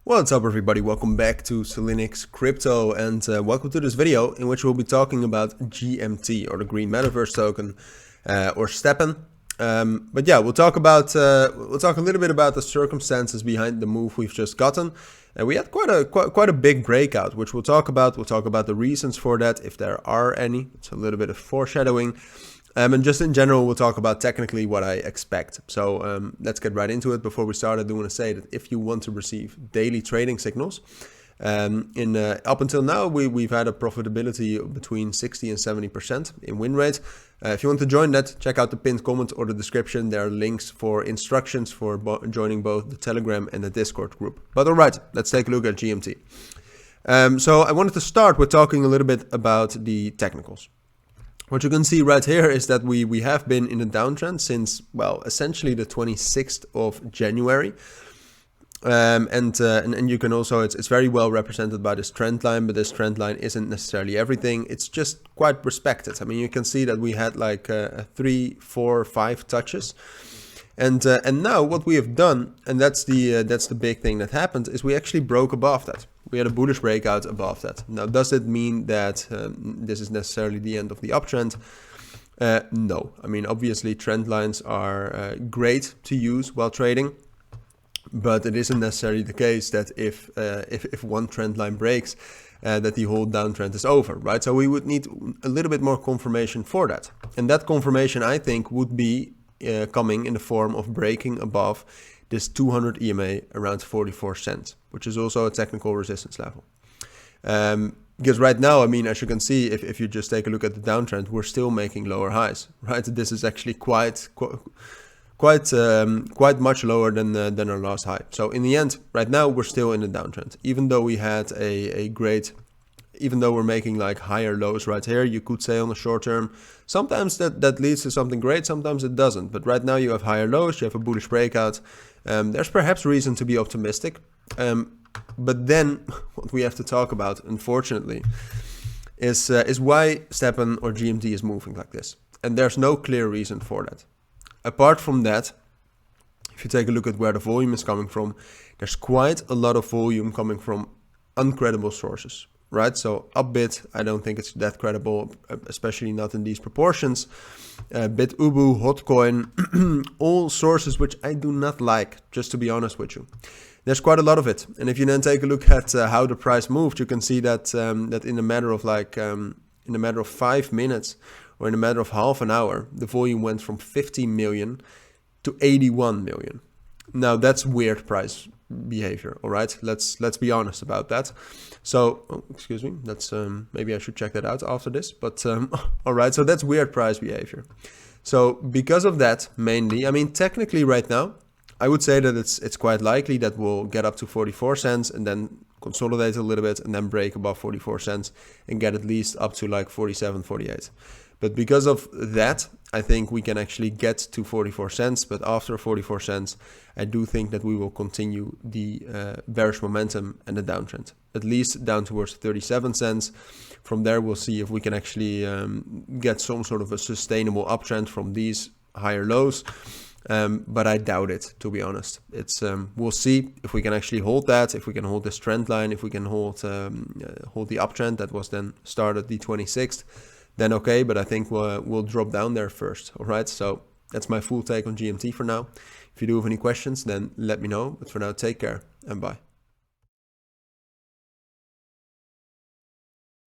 What's up everybody, welcome back to Cilinix Crypto and welcome to this video in which we'll be talking about GMT or the Green Metaverse token or Stepn. But yeah, we'll talk a little bit about the circumstances behind the move we've just gotten. We had quite a big breakout, which we'll talk about. We'll talk about the reasons for that, if there are any. It's a little bit of foreshadowing. And just in general, we'll talk about technically what I expect. So let's get right into it. Before we start, I do want to say that if you want to receive daily trading signals, up until now, we've had a profitability between 60 and 70% in win rate. If you want to join that, check out the pinned comment or the description. There are links for instructions for joining both the Telegram and the Discord group. But all right, let's take a look at GMT. So I wanted to start with talking a little bit about the technicals. What you can see right here is that we have been in a downtrend since, well, essentially the 26th of January. And you can also, it's very well represented by this trend line, but this trend line isn't necessarily everything. It's just quite respected. I mean, you can see that we had like 3, 4, 5 touches. And now what we have done, and that's the big thing that happened, is we actually broke above that. We had a bullish breakout above that. Now, does it mean that this is necessarily the end of the uptrend? No. I mean, obviously, trend lines are great to use while trading, but it isn't necessarily the case that if one trend line breaks, that the whole downtrend is over, right? So we would need a little bit more confirmation for that. And that confirmation, I think, would be coming in the form of breaking above this 200 EMA around 44 cents, which is also a technical resistance level. Because right now, I mean, as you can see, if you just take a look at the downtrend, we're still making lower highs, right? This is actually quite much lower than our last high. So in the end, right now, we're still in the downtrend. Even though we had even though we're making like higher lows right here, you could say on the short term, sometimes that leads to something great, sometimes it doesn't. But right now you have higher lows, you have a bullish breakout. There's perhaps reason to be optimistic. But then what we have to talk about, unfortunately, is why Stepn or GMT is moving like this. And there's no clear reason for that. Apart from that, if you take a look at where the volume is coming from, there's quite a lot of volume coming from uncredible sources. Right, so BYBIT, I don't think it's that credible, especially not in these proportions. BitUbu, Hotcoin, all sources which I do not like, just to be honest with you. There's quite a lot of it, and if you then take a look at how the price moved, you can see that that in a matter of like in a matter of 5 minutes or in a matter of half an hour, the volume went from 15 million to 81 million. Now that's weird price behavior. All right, let's be honest about that. So excuse me, that's maybe I should check that out after this, but all right, so that's weird price behavior. So because of that, mainly, I mean, technically right now I would say that it's quite likely that we'll get up to 44 cents and then consolidate a little bit and then break above 44 cents and get at least up to like 47, 48. But because of that, I think we can actually get to 44 cents. But after 44 cents, I do think that we will continue the bearish momentum and the downtrend, at least down towards 37 cents. From there, we'll see if we can actually get some sort of a sustainable uptrend from these higher lows. But I doubt it, to be honest. It's we'll see if we can actually hold that, if we can hold this trend line, if we can hold the uptrend that was then started the 26th. Then okay, but I think we'll drop down there first. All right, so that's my full take on GMT for now. If you do have any questions, then let me know. But for now, take care and bye.